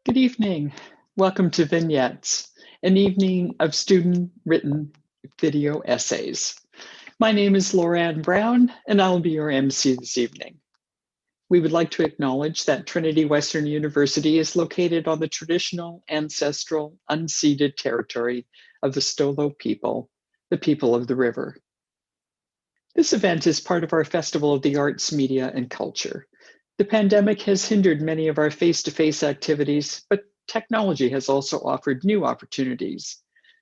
Good evening. Welcome to Vignettes, an evening of student-written video essays. My name is Loranne Brown, and I'll be your MC this evening. We would like to acknowledge that Trinity Western University is located on the traditional, ancestral, unceded territory of the Stolo people, the people of the river. This event is part of our Festival of the Arts, Media, and Culture. The pandemic has hindered many of our face-to-face activities, but technology has also offered new opportunities.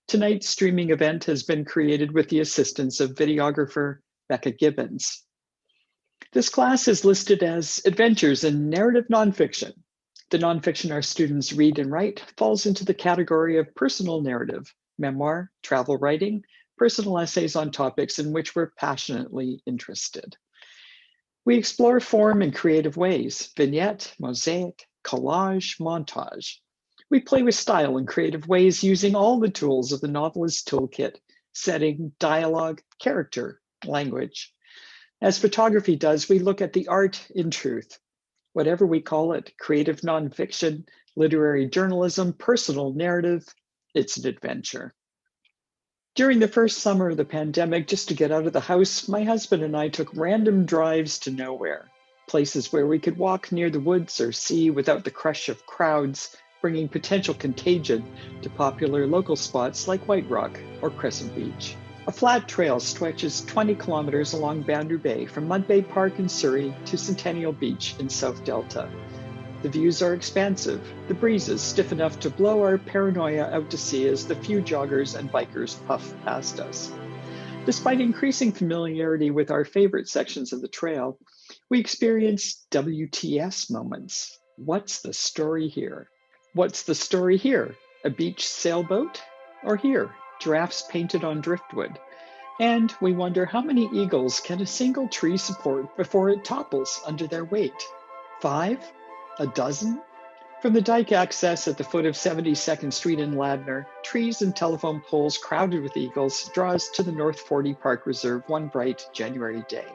Tonight's streaming event has been created with the assistance of videographer Becca Gibbons. This class is listed as Adventures in Narrative Nonfiction. The nonfiction our students read and write falls into the category of personal narrative, memoir, travel writing, personal essays on topics in which we're passionately interested. We explore form in creative ways: vignette, mosaic, collage, montage. We play with style in creative ways using all the tools of the novelist's toolkit: setting, dialogue, character, language. As photography does, we look at the art in truth. Whatever we call it, creative nonfiction, literary journalism, personal narrative, it's an adventure. During the first summer of the pandemic, just to get out of the house, my husband and I took random drives to nowhere, places where we could walk near the woods or sea without the crush of crowds, bringing potential contagion to popular local spots like White Rock or Crescent Beach. A flat trail stretches 20 kilometers along Boundary Bay from Mud Bay Park in Surrey to Centennial Beach in South Delta. The views are expansive, the breezes stiff enough to blow our paranoia out to sea as the few joggers and bikers puff past us. Despite increasing familiarity with our favorite sections of the trail, we experience WTS moments. What's the story here? What's the story here? A beach sailboat? Or here, giraffes painted on driftwood? And we wonder, how many eagles can a single tree support before it topples under their weight? 5? A dozen? From the dike access at the foot of 72nd Street in Ladner, trees and telephone poles crowded with eagles draw us to the North 40 Park Reserve one bright January day.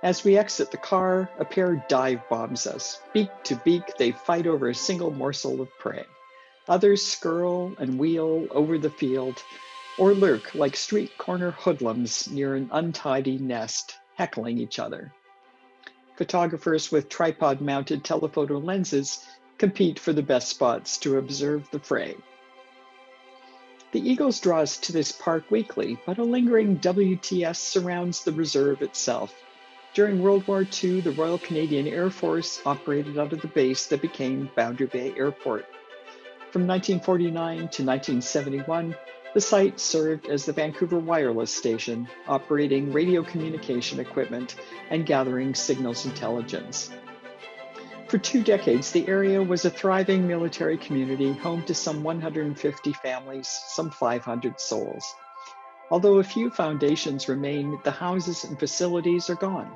As we exit the car, a pair dive bombs us. Beak to beak, they fight over a single morsel of prey. Others skirl and wheel over the field, or lurk like street corner hoodlums near an untidy nest, heckling each other. Photographers with tripod-mounted telephoto lenses compete for the best spots to observe the fray. The eagles draw us to this park weekly, but a lingering WTS surrounds the reserve itself. During World War II, the Royal Canadian Air Force operated out of the base that became Boundary Bay Airport. From 1949 to 1971, the site served as the Vancouver Wireless Station, operating radio communication equipment and gathering signals intelligence. For 2 decades, the area was a thriving military community, home to some 150 families, some 500 souls. Although a few foundations remain, the houses and facilities are gone.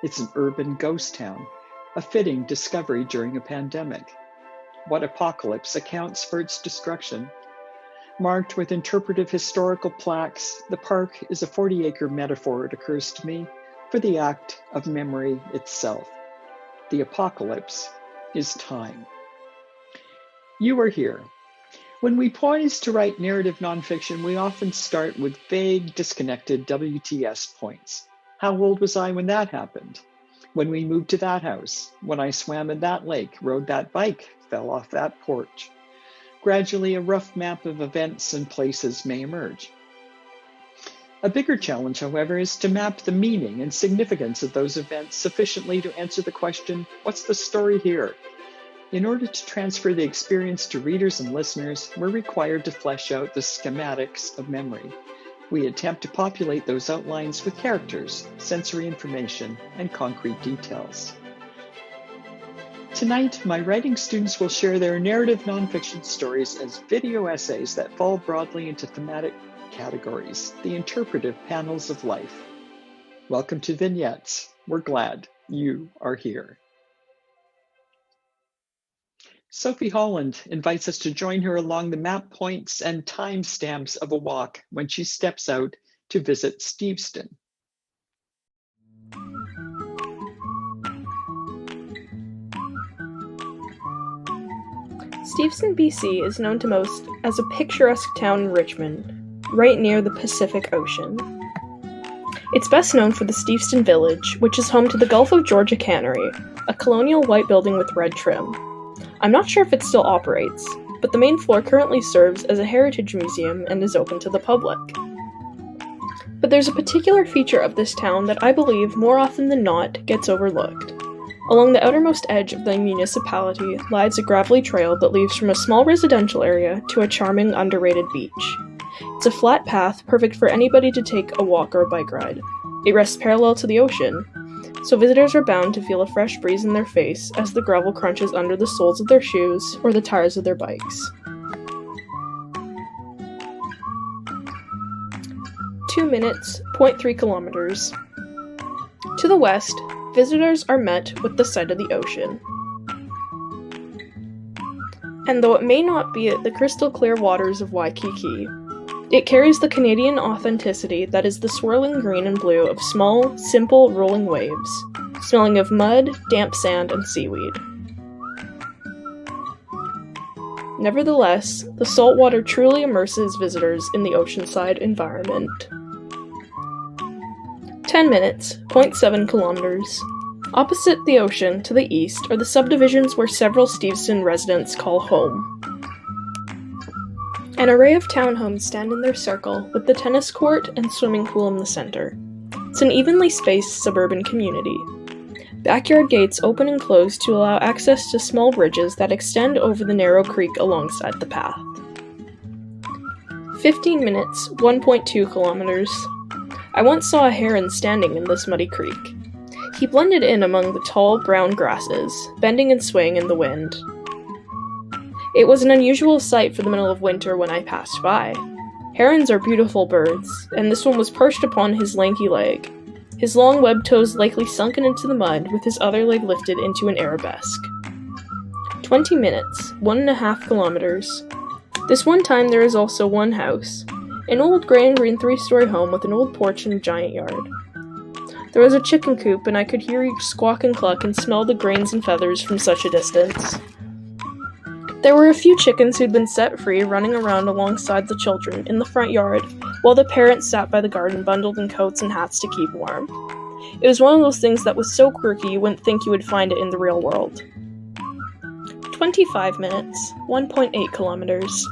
It's an urban ghost town, a fitting discovery during a pandemic. What apocalypse accounts for its destruction? Marked with interpretive historical plaques, the park is a 40-acre metaphor, it occurs to me, for the act of memory itself. The apocalypse is time. You are here. When we poise to write narrative nonfiction, we often start with vague, disconnected WTS points. How old was I when that happened? When we moved to that house? When I swam in that lake, rode that bike, fell off that porch? Gradually, a rough map of events and places may emerge. A bigger challenge, however, is to map the meaning and significance of those events sufficiently to answer the question, what's the story here? In order to transfer the experience to readers and listeners, we're required to flesh out the schematics of memory. We attempt to populate those outlines with characters, sensory information, and concrete details. Tonight, my writing students will share their narrative nonfiction stories as video essays that fall broadly into thematic categories, the interpretive panels of life. Welcome to Vignettes. We're glad you are here. Sophie Holland invites us to join her along the map points and timestamps of a walk when she steps out to visit Steveston. Steveston, BC is known to most as a picturesque town in Richmond, right near the Pacific Ocean. It's best known for the Steveston Village, which is home to the Gulf of Georgia Cannery, a colonial white building with red trim. I'm not sure if it still operates, but the main floor currently serves as a heritage museum and is open to the public. But there's a particular feature of this town that I believe more often than not gets overlooked. Along the outermost edge of the municipality lies a gravelly trail that leads from a small residential area to a charming, underrated beach. It's a flat path, perfect for anybody to take a walk or a bike ride. It rests parallel to the ocean, so visitors are bound to feel a fresh breeze in their face as the gravel crunches under the soles of their shoes or the tires of their bikes. 2 minutes, 0.3 kilometers. To the west, visitors are met with the sight of the ocean. And though it may not be the crystal clear waters of Waikiki, it carries the Canadian authenticity that is the swirling green and blue of small, simple, rolling waves, smelling of mud, damp sand, and seaweed. Nevertheless, the salt water truly immerses visitors in the oceanside environment. 10 minutes, 0.7 kilometers. Opposite the ocean, to the east, are the subdivisions where several Steveston residents call home. An array of townhomes stand in their circle, with the tennis court and swimming pool in the center. It's an evenly spaced suburban community. Backyard gates open and close to allow access to small bridges that extend over the narrow creek alongside the path. 15 minutes, 1.2 kilometers. I once saw a heron standing in this muddy creek. He blended in among the tall, brown grasses, bending and swaying in the wind. It was an unusual sight for the middle of winter when I passed by. Herons are beautiful birds, and this one was perched upon his lanky leg, his long webbed toes likely sunken into the mud with his other leg lifted into an arabesque. 20 minutes, 1.5 kilometers. This one time there is also one house, an old gray and green 3-story home with an old porch and a giant yard. There was a chicken coop, and I could hear each squawk and cluck and smell the grains and feathers from such a distance. There were a few chickens who'd been set free running around alongside the children in the front yard, while the parents sat by the garden bundled in coats and hats to keep warm. It was one of those things that was so quirky you wouldn't think you would find it in the real world. 25 minutes, 1.8 kilometers.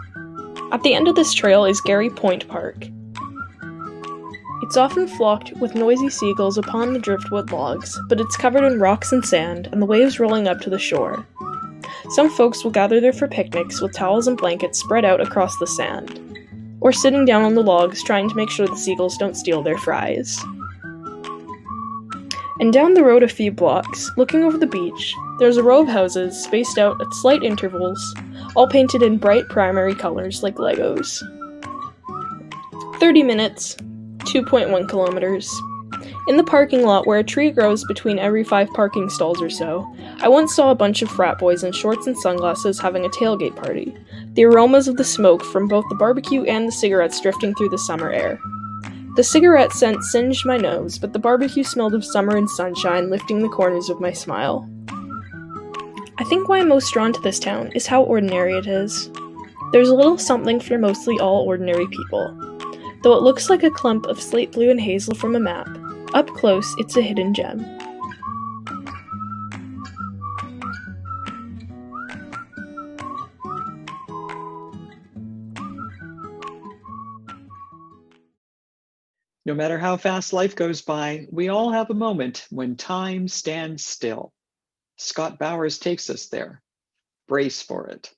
At the end of this trail is Gary Point Park. It's often flocked with noisy seagulls upon the driftwood logs, but it's covered in rocks and sand, and the waves rolling up to the shore. Some folks will gather there for picnics with towels and blankets spread out across the sand, or sitting down on the logs trying to make sure the seagulls don't steal their fries. And down the road a few blocks, looking over the beach, there's a row of houses spaced out at slight intervals, all painted in bright primary colors like Legos. 30 minutes, 2.1 kilometers. In the parking lot where a tree grows between every 5 parking stalls or so, I once saw a bunch of frat boys in shorts and sunglasses having a tailgate party, the aromas of the smoke from both the barbecue and the cigarettes drifting through the summer air. The cigarette scent singed my nose, but the barbecue smelled of summer and sunshine, lifting the corners of my smile. I think why I'm most drawn to this town is how ordinary it is. There's a little something for mostly all ordinary people. Though it looks like a clump of slate blue and hazel from a map, up close it's a hidden gem. No matter how fast life goes by, we all have a moment when time stands still. Scott Bowers takes us there. Brace for it.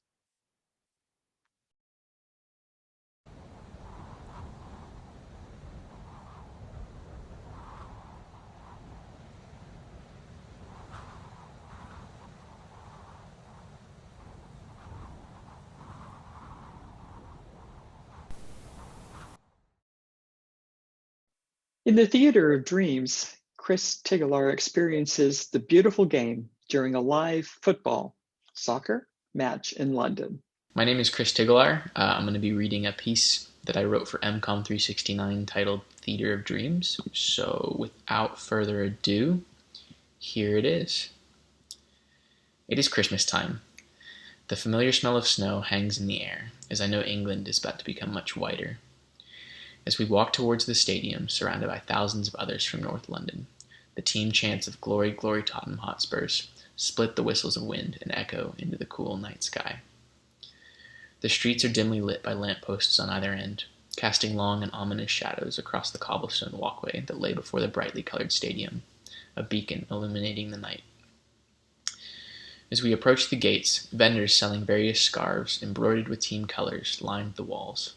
In the Theater of Dreams, Chris Tigelaar experiences the beautiful game during a live soccer match in London. My name is Chris Tigelaar. I'm going to be reading a piece that I wrote for MCOM 369 titled Theater of Dreams. So without further ado, here it is. It is Christmas time. The familiar smell of snow hangs in the air, as I know England is about to become much whiter. As we walk towards the stadium, surrounded by thousands of others from North London, the team chants of "Glory, glory Tottenham Hotspurs" split the whistles of wind and echo into the cool night sky. The streets are dimly lit by lampposts on either end, casting long and ominous shadows across the cobblestone walkway that lay before the brightly colored stadium, a beacon illuminating the night. As we approach the gates, vendors selling various scarves embroidered with team colors lined the walls,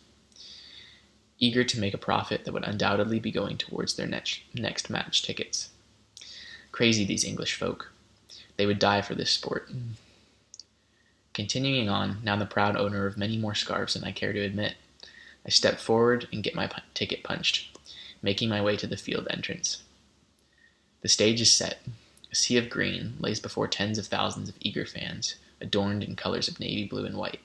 eager to make a profit that would undoubtedly be going towards their next match tickets. Crazy, these English folk. They would die for this sport. Continuing on, now the proud owner of many more scarves than I care to admit, I step forward and get my ticket punched, making my way to the field entrance. The stage is set. A sea of green lays before tens of thousands of eager fans, adorned in colors of navy blue and white,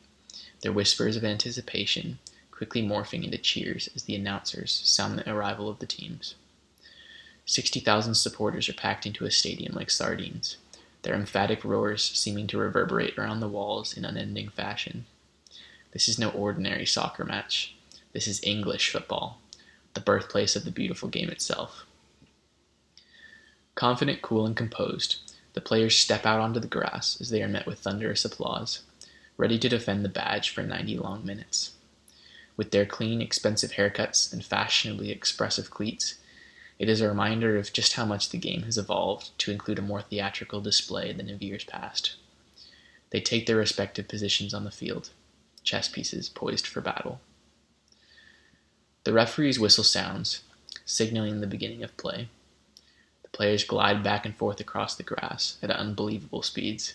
their whispers of anticipation quickly morphing into cheers as the announcers sound the arrival of the teams. 60,000 supporters are packed into a stadium like sardines, their emphatic roars seeming to reverberate around the walls in unending fashion. This is no ordinary soccer match. This is English football, the birthplace of the beautiful game itself. Confident, cool, and composed, the players step out onto the grass as they are met with thunderous applause, ready to defend the badge for 90 long minutes. With their clean, expensive haircuts and fashionably expressive cleats, it is a reminder of just how much the game has evolved to include a more theatrical display than in years past. They take their respective positions on the field, chess pieces poised for battle. The referee's whistle sounds, signaling the beginning of play. The players glide back and forth across the grass at unbelievable speeds,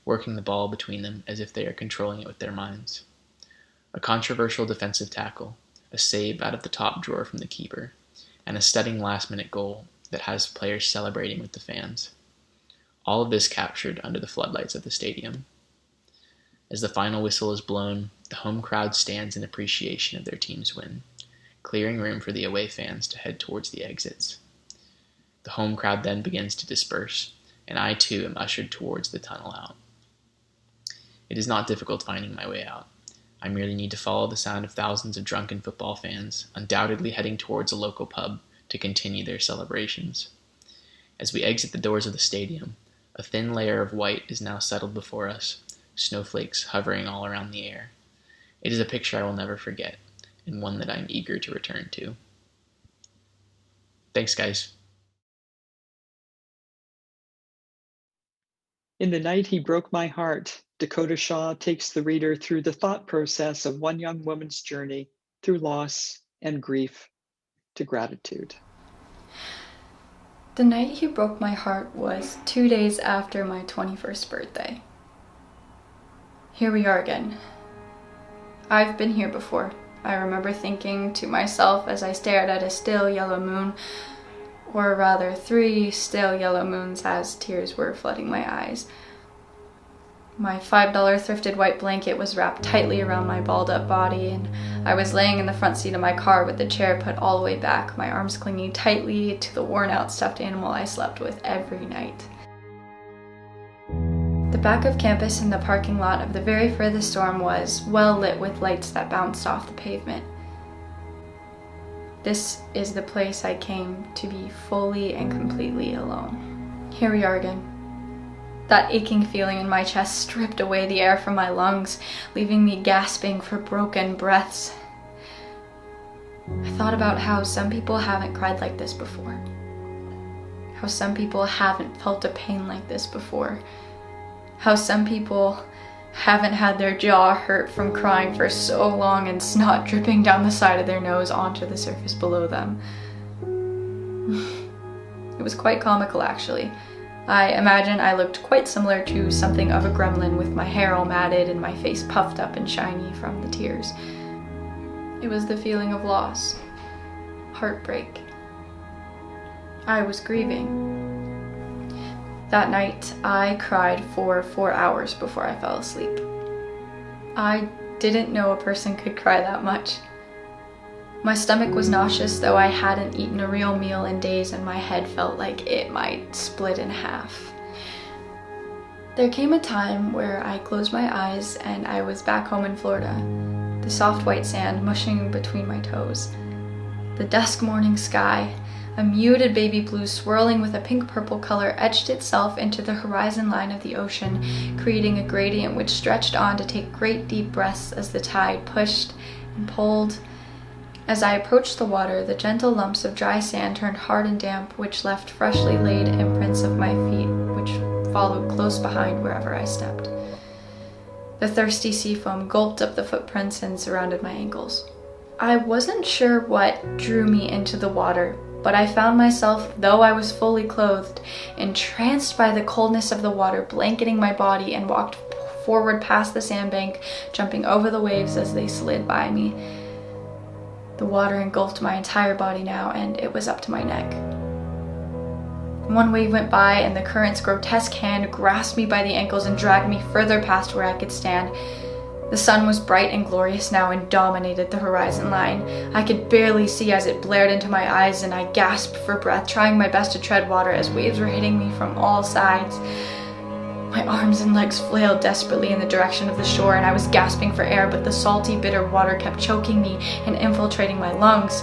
working the ball between them as if they are controlling it with their minds. A controversial defensive tackle, a save out of the top drawer from the keeper, and a stunning last-minute goal that has players celebrating with the fans. All of this captured under the floodlights of the stadium. As the final whistle is blown, the home crowd stands in appreciation of their team's win, clearing room for the away fans to head towards the exits. The home crowd then begins to disperse, and I too am ushered towards the tunnel out. It is not difficult finding my way out. I merely need to follow the sound of thousands of drunken football fans, undoubtedly heading towards a local pub to continue their celebrations. As we exit the doors of the stadium, a thin layer of white is now settled before us, snowflakes hovering all around the air. It is a picture I will never forget, and one that I am eager to return to. Thanks, guys. In The Night He Broke My Heart, Dakota Shaw takes the reader through the thought process of one young woman's journey through loss and grief to gratitude. The night he broke my heart was 2 days after my 21st birthday. Here we are again. I've been here before. I remember thinking to myself as I stared at a still yellow moon, or rather 3 still yellow moons as tears were flooding my eyes. My $5 thrifted white blanket was wrapped tightly around my balled up body, and I was laying in the front seat of my car with the chair put all the way back, my arms clinging tightly to the worn out stuffed animal I slept with every night. The back of campus in the parking lot of the very furthest dorm was well lit with lights that bounced off the pavement. This is the place I came to be fully and completely alone. Here we are again. That aching feeling in my chest stripped away the air from my lungs, leaving me gasping for broken breaths. I thought about how some people haven't cried like this before. How some people haven't felt a pain like this before. How some people haven't had their jaw hurt from crying for so long and snot dripping down the side of their nose onto the surface below them. It was quite comical, actually. I imagine I looked quite similar to something of a gremlin with my hair all matted and my face puffed up and shiny from the tears. It was the feeling of loss, heartbreak. I was grieving. That night, I cried for 4 hours before I fell asleep. I didn't know a person could cry that much. My stomach was nauseous, though I hadn't eaten a real meal in days, and my head felt like it might split in half. There came a time where I closed my eyes and I was back home in Florida, the soft white sand mushing between my toes, the dusk morning sky, a muted baby blue swirling with a pink-purple color etched itself into the horizon line of the ocean, creating a gradient which stretched on to take great deep breaths as the tide pushed and pulled. As I approached the water, the gentle lumps of dry sand turned hard and damp, which left freshly laid imprints of my feet, which followed close behind wherever I stepped. The thirsty sea foam gulped up the footprints and surrounded my ankles. I wasn't sure what drew me into the water, but I found myself, though I was fully clothed, entranced by the coldness of the water blanketing my body, and walked forward past the sandbank, jumping over the waves as they slid by me. The water engulfed my entire body now, and it was up to my neck. One wave went by, and the current's grotesque hand grasped me by the ankles and dragged me further past where I could stand. The sun was bright and glorious now and dominated the horizon line. I could barely see as it blared into my eyes, and I gasped for breath, trying my best to tread water as waves were hitting me from all sides. My arms and legs flailed desperately in the direction of the shore, and I was gasping for air, but the salty, bitter water kept choking me and infiltrating my lungs.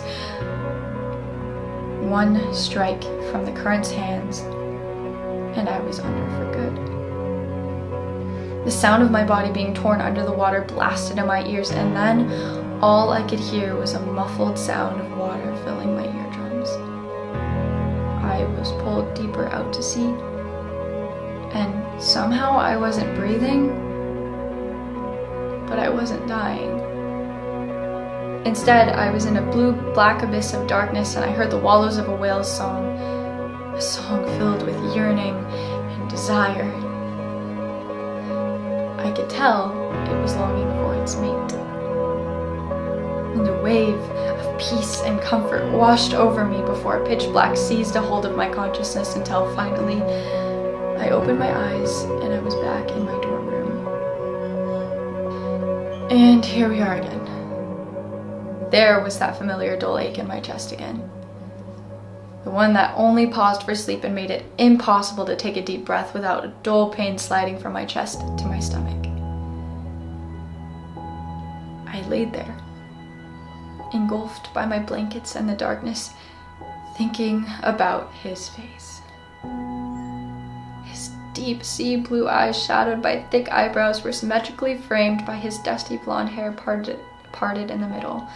One strike from the current's hands, and I was under for good. The sound of my body being torn under the water blasted in my ears, and then all I could hear was a muffled sound of water filling my eardrums. I was pulled deeper out to sea, and somehow I wasn't breathing, but I wasn't dying. Instead, I was in a blue-black abyss of darkness, and I heard the wallows of a whale's song, a song filled with yearning and desire. I could tell it was longing for its mate. And a wave of peace and comfort washed over me before pitch black seized a hold of my consciousness until finally I opened my eyes and I was back in my dorm room. And here we are again. There was that familiar dull ache in my chest again. The one that only paused for sleep and made it impossible to take a deep breath without a dull pain sliding from my chest to my stomach. I laid there, engulfed by my blankets and the darkness, thinking about his face. His deep sea blue eyes, shadowed by thick eyebrows, were symmetrically framed by his dusty blonde hair parted in the middle.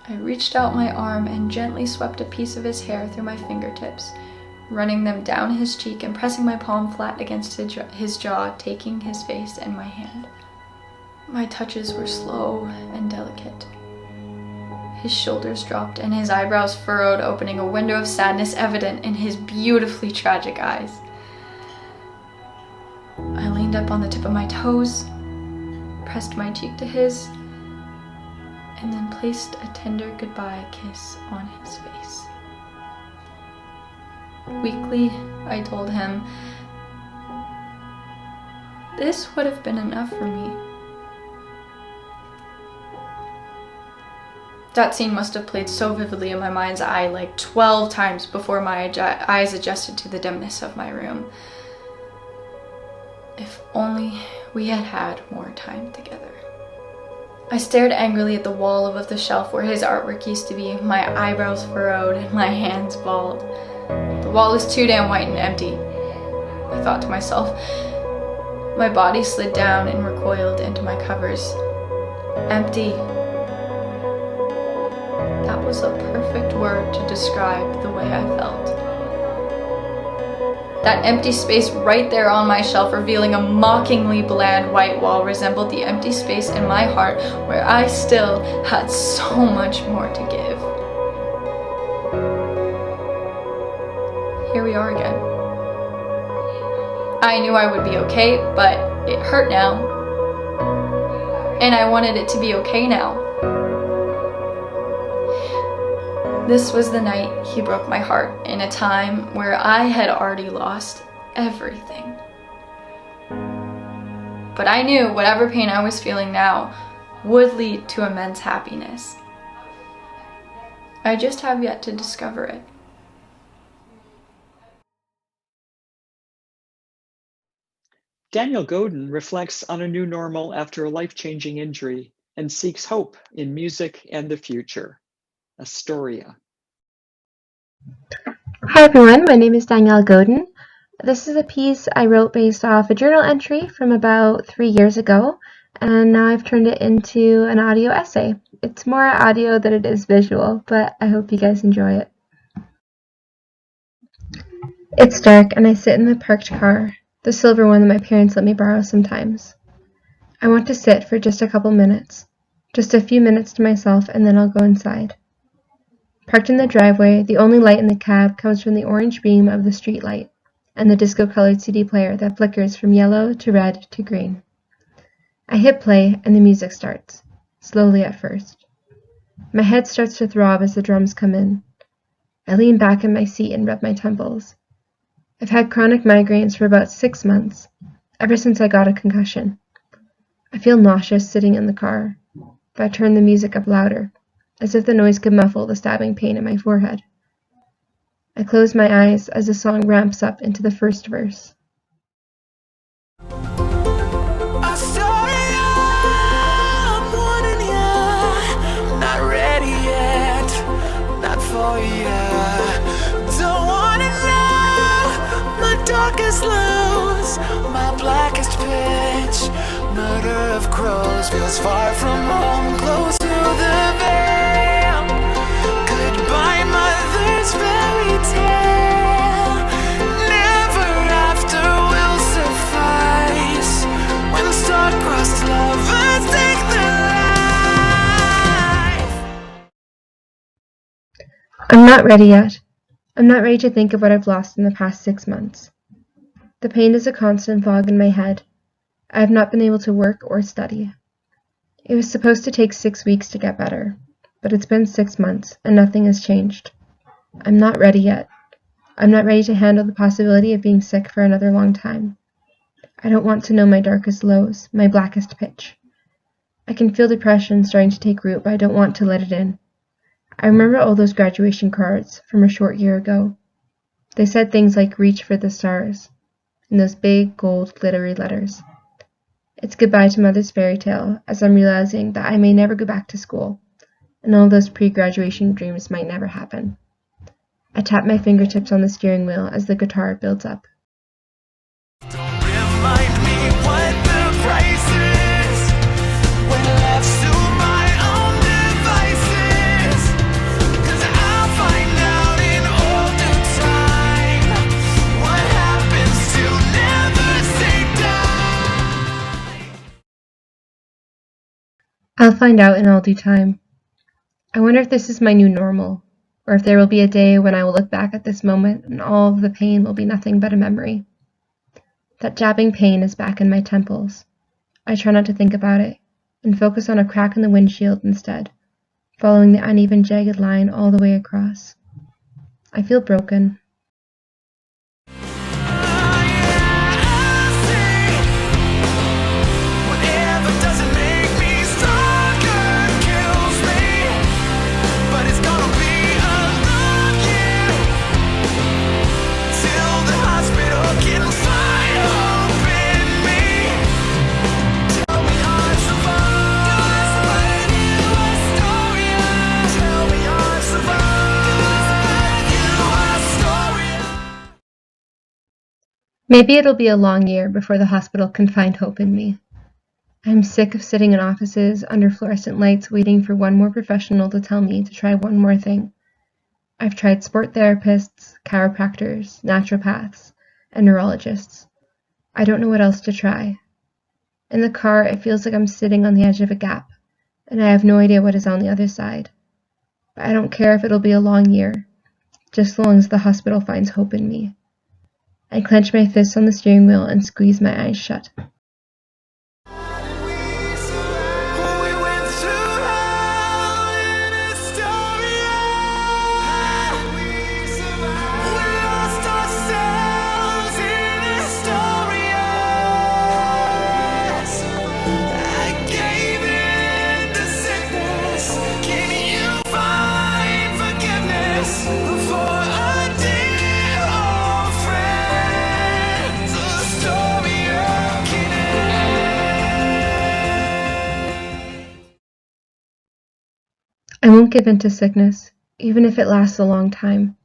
I reached out my arm and gently swept a piece of his hair through my fingertips, running them down his cheek and pressing my palm flat against his jaw, taking his face in my hand. My touches were slow and delicate. His shoulders dropped and his eyebrows furrowed, opening a window of sadness evident in his beautifully tragic eyes. I leaned up on the tip of my toes, pressed my cheek to his, and then placed a tender goodbye kiss on his face. Weakly, I told him, this would have been enough for me. That scene must have played so vividly in my mind's eye like 12 times before my eyes adjusted to the dimness of my room. If only we had had more time together. I stared angrily at the wall above the shelf where his artwork used to be, my eyebrows furrowed and my hands balled. The wall is too damn white and empty, I thought to myself. My body slid down and recoiled into my covers. Empty. That was a perfect word to describe the way I felt. That empty space right there on my shelf, revealing a mockingly bland white wall, resembled the empty space in my heart where I still had so much more to give. Here we are again. I knew I would be okay, but it hurt now. And I wanted it to be okay now. This was the night he broke my heart, in a time where I had already lost everything. But I knew whatever pain I was feeling now would lead to immense happiness. I just have yet to discover it. Daniel Godin reflects on a new normal after a life-changing injury and seeks hope in music and the future. Astoria. Hi everyone, my name is Danielle Godin. This is a piece I wrote based off a journal entry from about 3 years ago, and now I've turned it into an audio essay. It's more audio than it is visual, but I hope you guys enjoy it. It's dark and I sit in the parked car, the silver one that my parents let me borrow sometimes. I want to sit for just a couple minutes, just a few minutes to myself, and then I'll go inside. Parked in the driveway, the only light in the cab comes from the orange beam of the street light and the disco-colored CD player that flickers from yellow to red to green. I hit play and the music starts, slowly at first. My head starts to throb as the drums come in. I lean back in my seat and rub my temples. I've had chronic migraines for about 6 months, ever since I got a concussion. I feel nauseous sitting in the car, but I turn the music up louder, as if the noise could muffle the stabbing pain in my forehead. I close my eyes as the song ramps up into the first verse. Not ready yet, not for you. Don't wanna know my darkest lows, my blackest pitch. Murder of crows feels far from home, close to the veil. Goodbye, mother's fairy tale. Never after will suffice. When star-crossed lovers take their life. I'm not ready yet. I'm not ready to think of what I've lost in the past 6 months. The pain is a constant fog in my head. I have not been able to work or study. It was supposed to take 6 weeks to get better, but it's been 6 months and nothing has changed. I'm not ready yet. I'm not ready to handle the possibility of being sick for another long time. I don't want to know my darkest lows, my blackest pitch. I can feel depression starting to take root, but I don't want to let it in. I remember all those graduation cards from a short year ago. They said things like "reach for the stars" in those big, gold, glittery letters. It's goodbye to Mother's fairy tale, as I'm realizing that I may never go back to school, and all those pre-graduation dreams might never happen. I tap my fingertips on the steering wheel as the guitar builds up. Remind me what the price is when left's to my own devices. 'Cause I'll find out in all due time what happens to never say die. I'll find out in all due time. I wonder if this is my new normal, or if there will be a day when I will look back at this moment and all of the pain will be nothing but a memory. That jabbing pain is back in my temples. I try not to think about it and focus on a crack in the windshield instead, following the uneven jagged line all the way across. I feel broken. Whatever doesn't make me stronger kills me, but it's gonna be a long year till the hospital can find hope in me. Tell me I survived. Astoria. Tell me I survived. Astoria. Maybe it'll be a long year before the hospital can find hope in me. I'm sick of sitting in offices under fluorescent lights waiting for one more professional to tell me to try one more thing. I've tried sport therapists, chiropractors, naturopaths, and neurologists. I don't know what else to try. In the car, it feels like I'm sitting on the edge of a gap, and I have no idea what is on the other side. But I don't care if it'll be a long year, just as long as the hospital finds hope in me. I clench my fists on the steering wheel and squeeze my eyes shut. We went through hell in Astoria. We lost ourselves in Astoria. I gave in to sickness. Can you find forgiveness for a dear old friend? Astoria. I won't give in to sickness, even if it lasts a long time.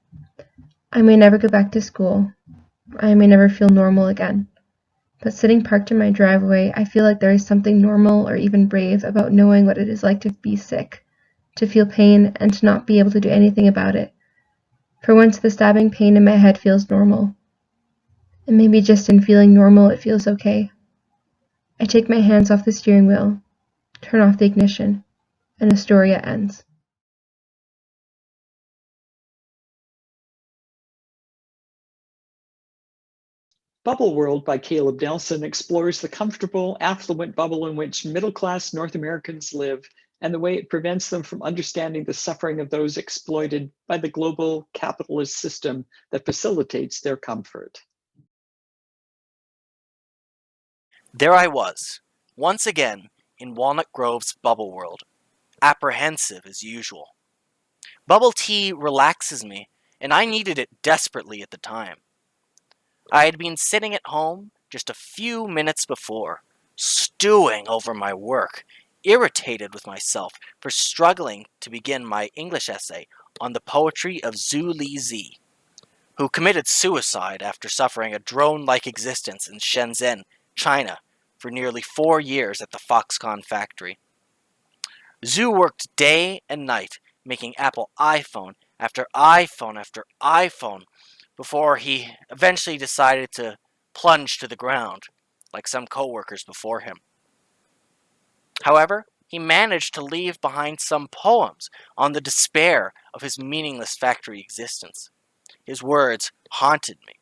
I may never go back to school. I may never feel normal again. But sitting parked in my driveway, I feel like there is something normal or even brave about knowing what it is like to be sick, to feel pain, and to not be able to do anything about it. For once, the stabbing pain in my head feels normal. And maybe just in feeling normal, it feels okay. I take my hands off the steering wheel, turn off the ignition, and Astoria ends. Bubble World by Caleb Nelson explores the comfortable, affluent bubble in which middle-class North Americans live and the way it prevents them from understanding the suffering of those exploited by the global capitalist system that facilitates their comfort. There I was, once again, in Walnut Grove's Bubble World, apprehensive as usual. Bubble tea relaxes me, and I needed it desperately at the time. I had been sitting at home just a few minutes before, stewing over my work, irritated with myself for struggling to begin my English essay on the poetry of Zhu Lizi, who committed suicide after suffering a drone-like existence in Shenzhen, China, for nearly 4 years at the Foxconn factory. Zhu worked day and night making Apple iPhone after iPhone after iPhone before he eventually decided to plunge to the ground, like some co-workers before him. However, he managed to leave behind some poems on the despair of his meaningless factory existence. His words haunted me.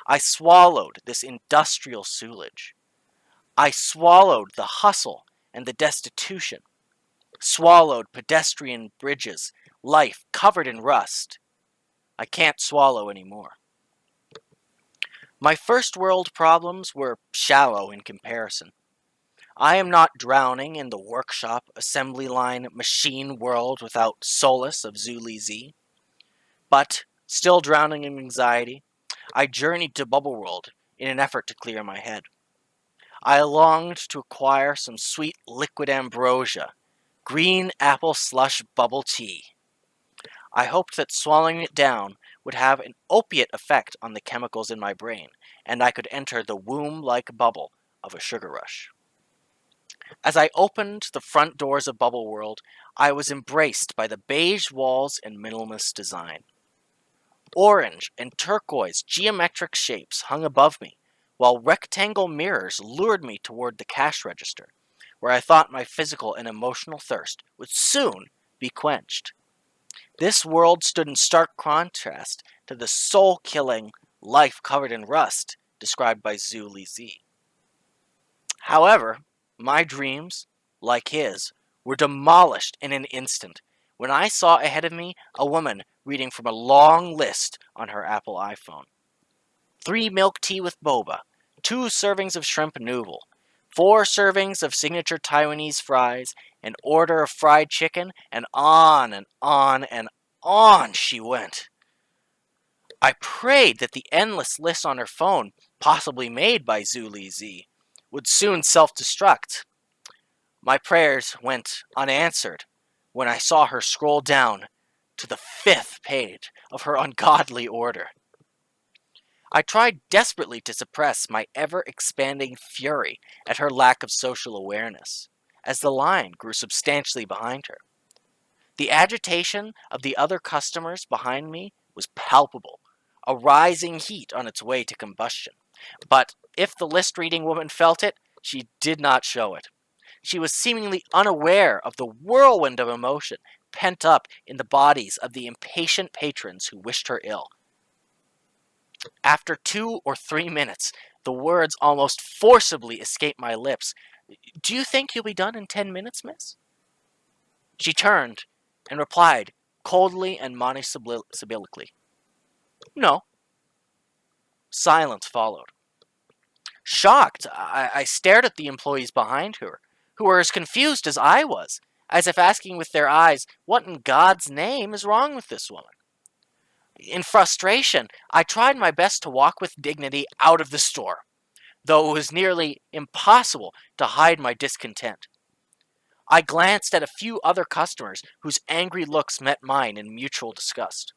I swallowed this industrial sewage. I swallowed the hustle and the destitution, swallowed pedestrian bridges, life covered in rust. I can't swallow anymore. My first world problems were shallow in comparison. I am not drowning in the workshop, assembly line, machine world without solace of Zhu Lizi. But, still drowning in anxiety, I journeyed to Bubble World in an effort to clear my head. I longed to acquire some sweet liquid ambrosia, green apple slush bubble tea. I hoped that swallowing it down would have an opiate effect on the chemicals in my brain, and I could enter the womb-like bubble of a sugar rush. As I opened the front doors of Bubble World, I was embraced by the beige walls and minimalist design. Orange and turquoise geometric shapes hung above me, while rectangle mirrors lured me toward the cash register, where I thought my physical and emotional thirst would soon be quenched. This world stood in stark contrast to the soul-killing life covered in rust described by Zhu Lizi. However, my dreams, like his, were demolished in an instant when I saw ahead of me a woman reading from a long list on her Apple iPhone. 3 milk tea with boba, 2 servings of shrimp noodle, 4 servings of signature Taiwanese fries, an order of fried chicken, and on and on and on she went. I prayed that the endless list on her phone, possibly made by Zhu Lizi, would soon self-destruct. My prayers went unanswered when I saw her scroll down to the 5th page of her ungodly order. I tried desperately to suppress my ever-expanding fury at her lack of social awareness, as the line grew substantially behind her. The agitation of the other customers behind me was palpable, a rising heat on its way to combustion. But if the list-reading woman felt it, she did not show it. She was seemingly unaware of the whirlwind of emotion pent up in the bodies of the impatient patrons who wished her ill. After 2 or 3 minutes, the words almost forcibly escaped my lips. "Do you think you'll be done in 10 minutes, miss?" She turned and replied coldly and monosyllabically, "No." Silence followed. Shocked, I stared at the employees behind her, who were as confused as I was, as if asking with their eyes, what in God's name is wrong with this woman? In frustration, I tried my best to walk with dignity out of the store, though it was nearly impossible to hide my discontent. I glanced at a few other customers whose angry looks met mine in mutual disgust.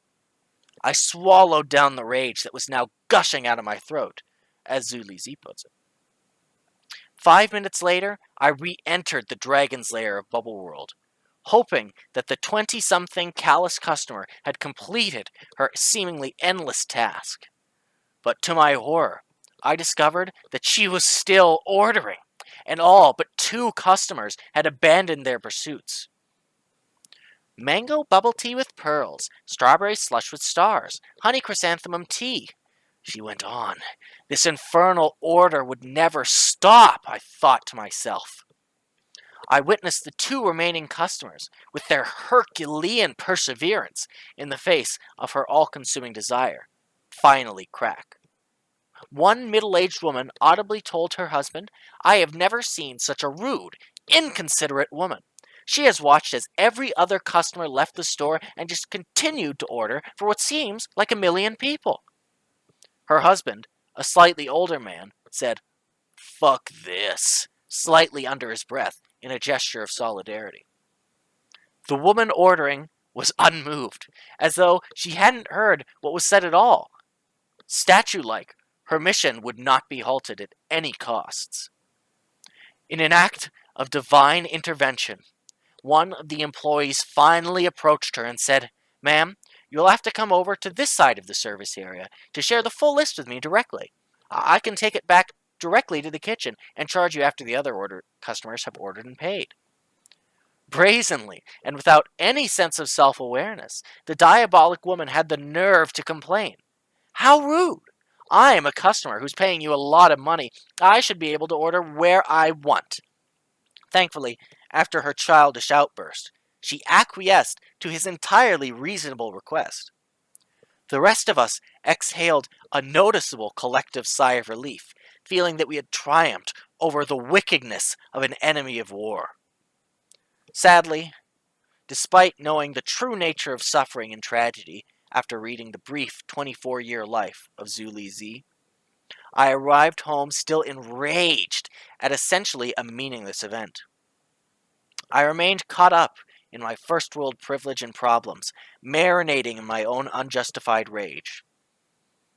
I swallowed down the rage that was now gushing out of my throat, as Zhu Lizi puts it. 5 minutes later, I re-entered the dragon's lair of Bubble World, hoping that the 20-something callous customer had completed her seemingly endless task. But to my horror, I discovered that she was still ordering, and all but 2 customers had abandoned their pursuits. Mango bubble tea with pearls, strawberry slush with stars, honey chrysanthemum tea, she went on. This infernal order would never stop, I thought to myself. I witnessed the 2 remaining customers, with their Herculean perseverance in the face of her all-consuming desire, finally crack. One middle-aged woman audibly told her husband, "I have never seen such a rude, inconsiderate woman. She has watched as every other customer left the store and just continued to order for what seems like 1 million people." Her husband, a slightly older man, said, "Fuck this," slightly under his breath in a gesture of solidarity. The woman ordering was unmoved, as though she hadn't heard what was said at all. Statue-like, her mission would not be halted at any costs. In an act of divine intervention, one of the employees finally approached her and said, "Ma'am, you'll have to come over to this side of the service area to share the full list with me directly. I can take it back directly to the kitchen and charge you after the other customers have ordered and paid." Brazenly, and without any sense of self-awareness, the diabolic woman had the nerve to complain. "How rude! I am a customer who's paying you a lot of money. I should be able to order where I want." Thankfully, after her childish outburst, she acquiesced to his entirely reasonable request. The rest of us exhaled a noticeable collective sigh of relief, feeling that we had triumphed over the wickedness of an enemy of war. Sadly, despite knowing the true nature of suffering and tragedy after reading the brief 24-year life of Zhu Lizi, I arrived home still enraged at essentially a meaningless event. I remained caught up in my first-world privilege and problems, marinating in my own unjustified rage.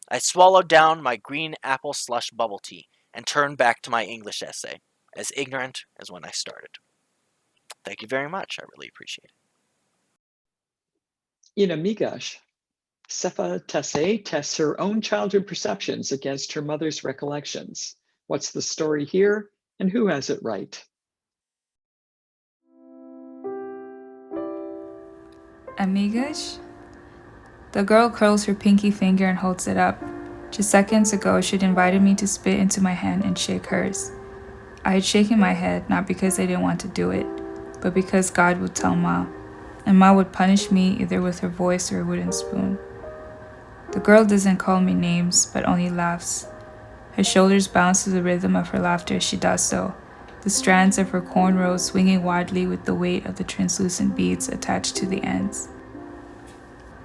I swallowed down my green apple slush bubble tea and turned back to my English essay, as ignorant as when I started. Thank you very much. I really appreciate it. In Amigas, Sefa Tesse tests her own childhood perceptions against her mother's recollections. What's the story here, and who has it right? Amigas? The girl curls her pinky finger and holds it up. Just seconds ago, she'd invited me to spit into my hand and shake hers. I had shaken my head, not because I didn't want to do it, but because God would tell Ma, and Ma would punish me either with her voice or a wooden spoon. The girl doesn't call me names, but only laughs. Her shoulders bounce to the rhythm of her laughter as she does so, the strands of her cornrows swinging wildly with the weight of the translucent beads attached to the ends.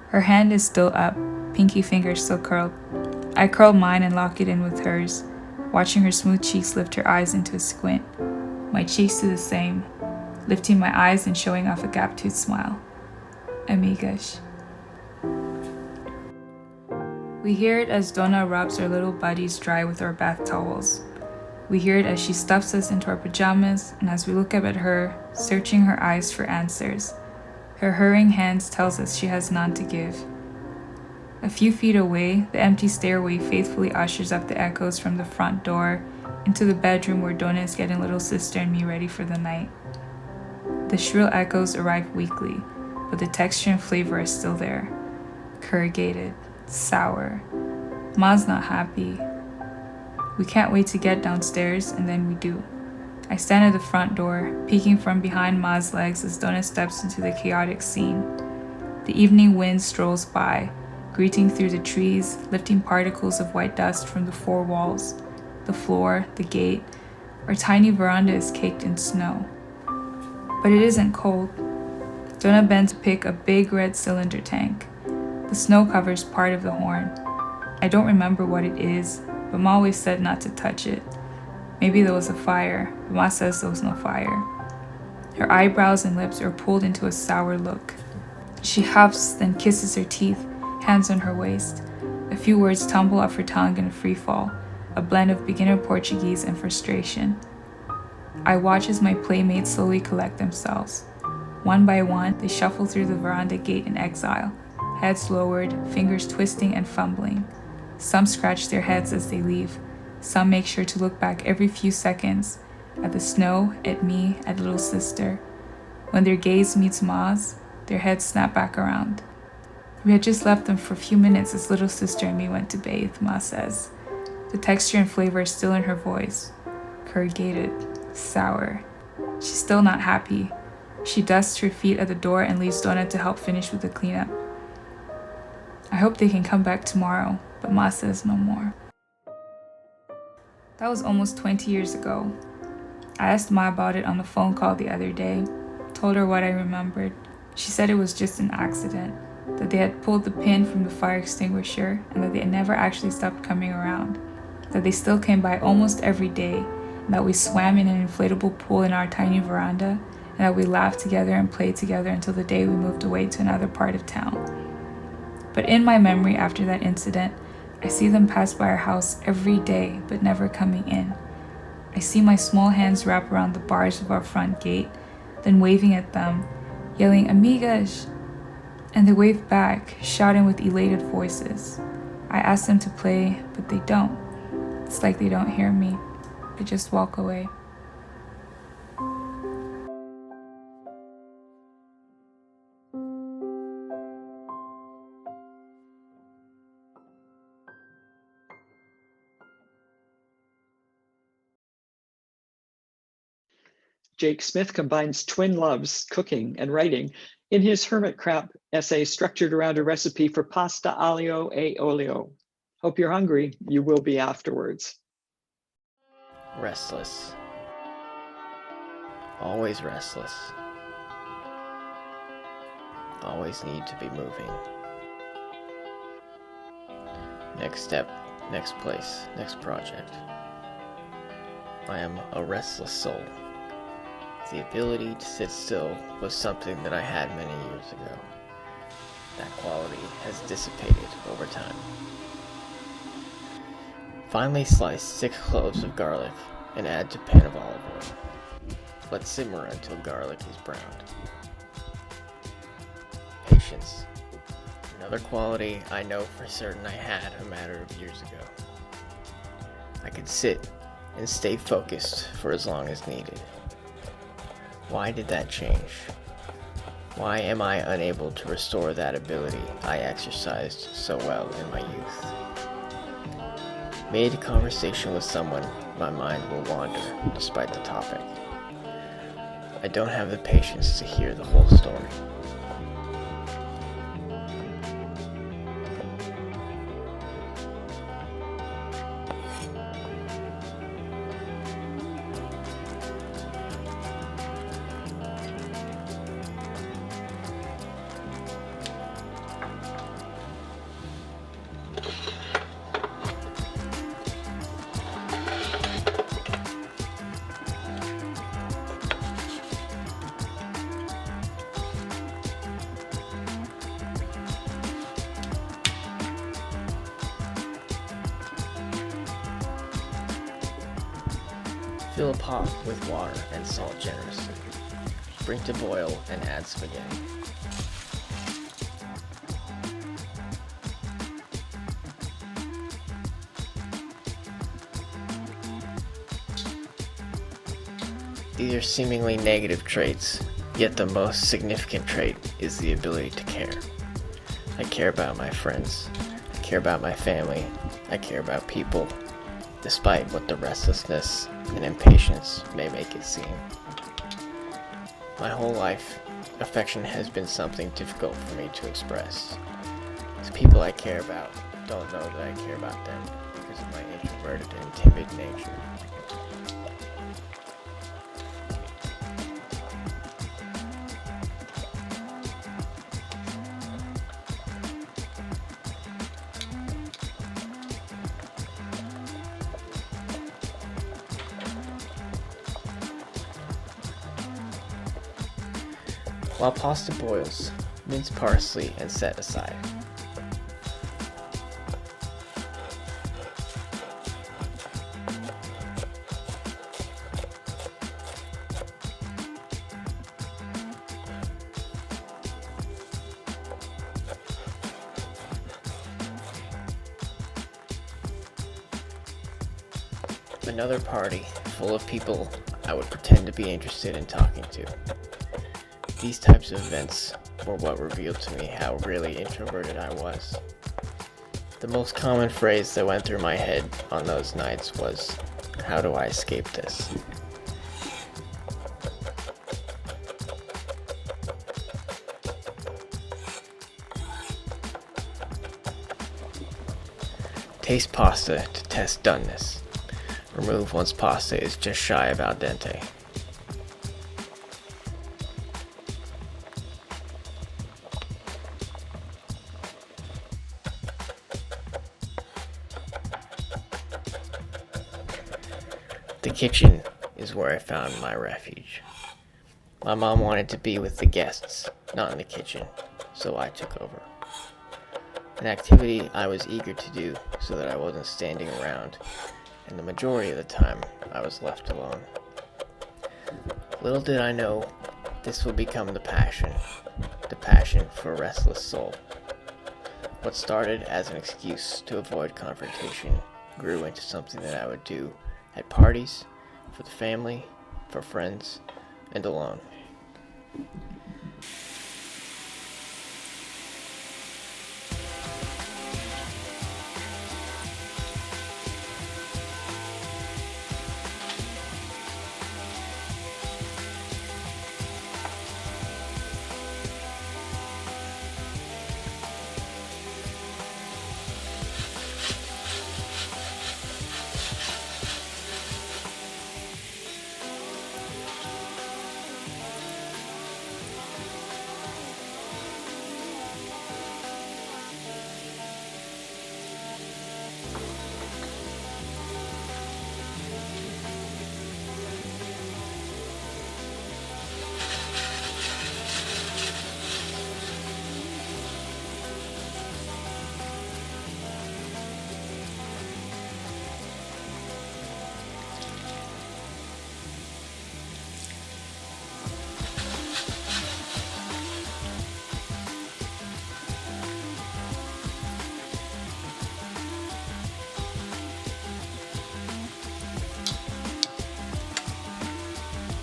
Her hand is still up, pinky finger still curled. I curl mine and lock it in with hers, watching her smooth cheeks lift her eyes into a squint. My cheeks do the same, lifting my eyes and showing off a gap-toothed smile. Amigas. We hear it as Donna rubs our little buddies dry with our bath towels. We hear it as she stuffs us into our pajamas, and as we look up at her, searching her eyes for answers. Her hurrying hands tells us she has none to give. A few feet away, the empty stairway faithfully ushers up the echoes from the front door into the bedroom where Donna is getting little sister and me ready for the night. The shrill echoes arrive weakly, but the texture and flavor are still there. Corrugated, sour. Ma's not happy. We can't wait to get downstairs, and then we do. I stand at the front door, peeking from behind Ma's legs as Donna steps into the chaotic scene. The evening wind strolls by, greeting through the trees, lifting particles of white dust from the four walls, the floor, the gate. Our tiny veranda is caked in snow. But it isn't cold. Donna bends to pick a big red cylinder tank. The snow covers part of the horn. I don't remember what it is, but Ma always said not to touch it. Maybe there was a fire, but Ma says there was no fire. Her eyebrows and lips are pulled into a sour look. She huffs, then kisses her teeth, hands on her waist. A few words tumble off her tongue in a free fall, a blend of beginner Portuguese and frustration. I watch as my playmates slowly collect themselves. One by one, they shuffle through the veranda gate in exile, heads lowered, fingers twisting and fumbling. Some scratch their heads as they leave. Some make sure to look back every few seconds, at the snow, at me, at little sister. When their gaze meets Ma's, their heads snap back around. We had just left them for a few minutes as little sister and me went to bathe, Ma says. The texture and flavor is still in her voice. Corrugated, sour. She's still not happy. She dusts her feet at the door and leaves Donna to help finish with the cleanup. I hope they can come back tomorrow, but Ma says no more. That was almost 20 years ago. I asked Ma about it on the phone call the other day, told her what I remembered. She said it was just an accident, that they had pulled the pin from the fire extinguisher and that they had never actually stopped coming around, that they still came by almost every day, and that we swam in an inflatable pool in our tiny veranda, and that we laughed together and played together until the day we moved away to another part of town. But in my memory after that incident, I see them pass by our house every day, but never coming in. I see my small hands wrap around the bars of our front gate, then waving at them, yelling, "Amigas!" And they wave back, shouting with elated voices. I ask them to play, but they don't. It's like they don't hear me. They just walk away. Jake Smith combines twin loves, cooking and writing, in his hermit crab essay structured around a recipe for pasta aglio e olio. Hope you're hungry. You will be afterwards. Restless. Always restless. Always need to be moving. Next step, next place, next project. I am a restless soul. The ability to sit still was something that I had many years ago. That quality has dissipated over time. Finely slice 6 cloves of garlic and add to pan of olive oil. Let simmer until garlic is browned. Patience. Another quality I know for certain I had a matter of years ago. I could sit and stay focused for as long as needed. Why did that change? Why am I unable to restore that ability I exercised so well in my youth? Mid conversation with someone, my mind will wander despite the topic. I don't have the patience to hear the whole story. Fill a pot with water and salt generously. Bring to boil and add spaghetti. These are seemingly negative traits, yet the most significant trait is the ability to care. I care about my friends. I care about my family. I care about people, despite what the restlessness and impatience may make it seem. My whole life, affection has been something difficult for me to express. The people I care about don't know that I care about them because of my introverted and timid nature. While pasta boils, mince parsley and set aside. Another party full of people I would pretend to be interested in talking to. These types of events were what revealed to me how really introverted I was. The most common phrase that went through my head on those nights was, "How do I escape this?" Taste pasta to test doneness. Remove once pasta is just shy of al dente. The kitchen is where I found my refuge. My mom wanted to be with the guests, not in the kitchen, so I took over. An activity I was eager to do so that I wasn't standing around, and the majority of the time I was left alone. Little did I know this would become the passion for a restless soul. What started as an excuse to avoid confrontation grew into something that I would do at parties, for the family, for friends, and alone.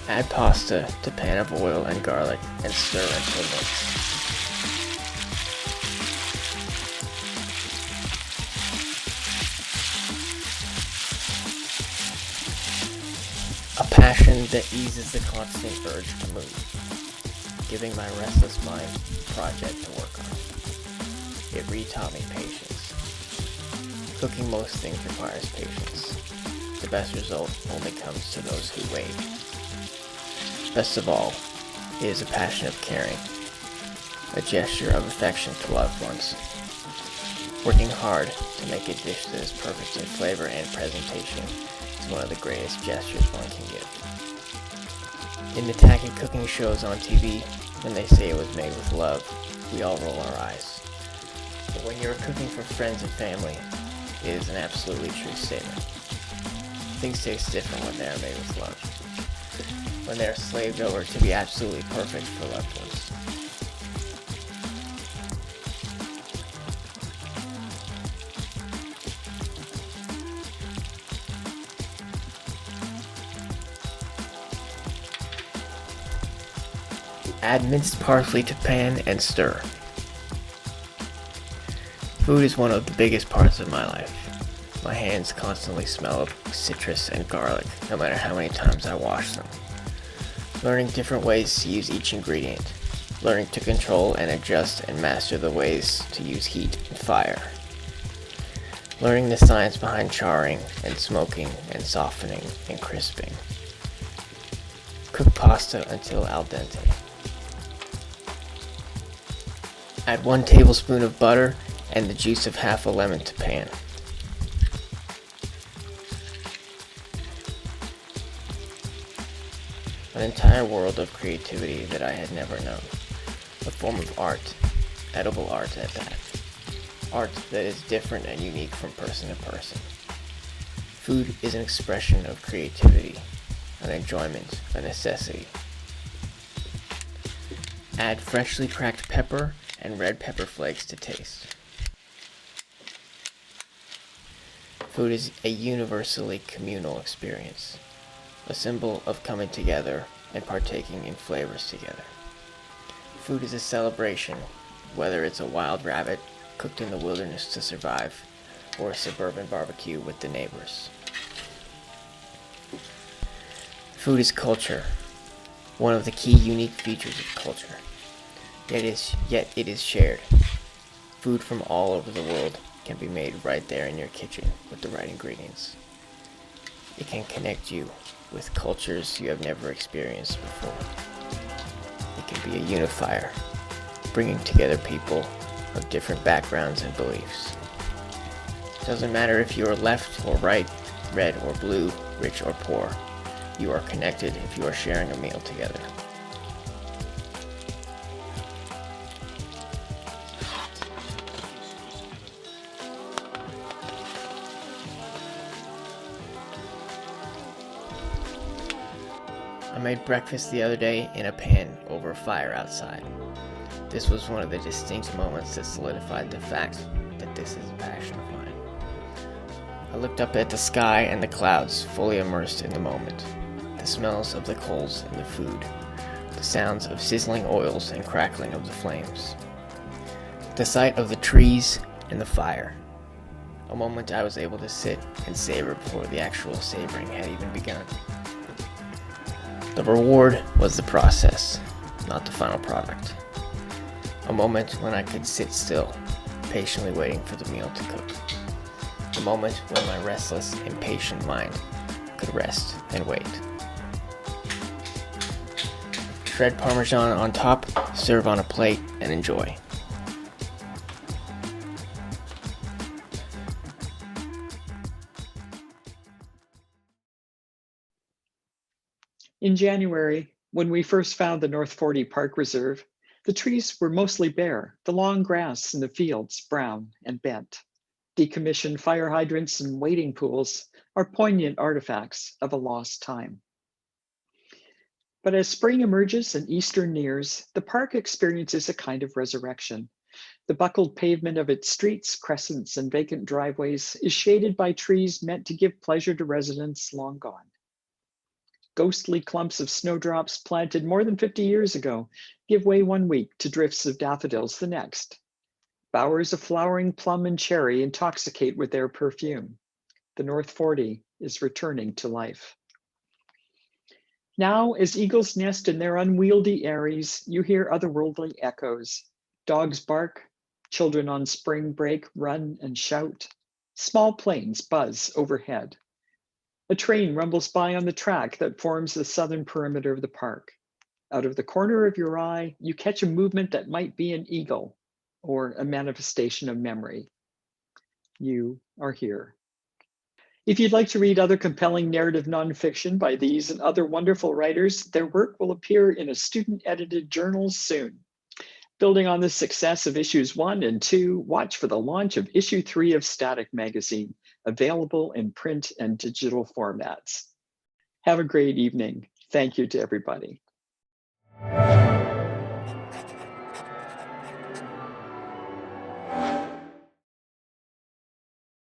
Add pasta to pan of oil and garlic and stir until mixed. A passion that eases the constant urge to move, giving my restless mind a project to work on. It retaught me patience. Cooking most things requires patience. The best result only comes to those who wait. Best of all, it is a passion of caring, a gesture of affection to loved ones. Working hard to make a dish that is perfect in flavor and presentation is one of the greatest gestures one can give. In the tacky cooking shows on TV, when they say it was made with love, we all roll our eyes. But when you're cooking for friends and family, it is an absolutely true statement. Things taste different when they are made with love. When they are slaved over to be absolutely perfect for loved ones. Add minced parsley to pan and stir. Food is one of the biggest parts of my life. My hands constantly smell of citrus and garlic, no matter how many times I wash them. Learning different ways to use each ingredient. Learning to control and adjust and master the ways to use heat and fire. Learning the science behind charring and smoking and softening and crisping. Cook pasta until al dente. Add 1 tablespoon of butter and the juice of half a lemon to pan. An entire world of creativity that I had never known. a form of art, edible art at that. Art that is different and unique from person to person. Food is an expression of creativity, an enjoyment, a necessity. Add freshly cracked pepper and red pepper flakes to taste. Food is a universally communal experience, a symbol of coming together and partaking in flavors together. Food is a celebration, whether it's a wild rabbit cooked in the wilderness to survive, or a suburban barbecue with the neighbors. Food is culture, one of the key unique features of culture. Yet it is shared. Food from all over the world can be made right there in your kitchen with the right ingredients. It can connect you with cultures you have never experienced before. It can be a unifier, bringing together people of different backgrounds and beliefs. It doesn't matter if you are left or right, red or blue, rich or poor. You are connected if you are sharing a meal together. I made breakfast the other day in a pan over a fire outside. This was one of the distinct moments that solidified the fact that this is a passion of mine. I looked up at the sky and the clouds, fully immersed in the moment. The smells of the coals and the food, the sounds of sizzling oils and crackling of the flames. The sight of the trees and the fire. A moment I was able to sit and savor before the actual savoring had even begun. The reward was the process, not the final product. A moment when I could sit still, patiently waiting for the meal to cook. A moment when my restless, impatient mind could rest and wait. Shred Parmesan on top, serve on a plate, and enjoy. In January, when we first found the North 40 Park Reserve, the trees were mostly bare, the long grass in the fields brown and bent. Decommissioned fire hydrants and wading pools are poignant artifacts of a lost time. But as spring emerges and Easter nears, the park experiences a kind of resurrection. The buckled pavement of its streets, crescents, and vacant driveways is shaded by trees meant to give pleasure to residents long gone. Ghostly clumps of snowdrops planted more than 50 years ago give way one week to drifts of daffodils the next. Bowers of flowering plum and cherry intoxicate with their perfume. The North 40 is returning to life. Now, as eagles nest in their unwieldy eyries, you hear otherworldly echoes. Dogs bark, children on spring break run and shout. Small planes buzz overhead. A train rumbles by on the track that forms the southern perimeter of the park. Out of the corner of your eye, you catch a movement that might be an eagle or a manifestation of memory. You are here. If you'd like to read other compelling narrative nonfiction by these and other wonderful writers, their work will appear in a student-edited journal soon. Building on the success of issues 1 and 2, watch for the launch of issue 3 of Static magazine, available in print and digital formats. Have a great evening. Thank you to everybody.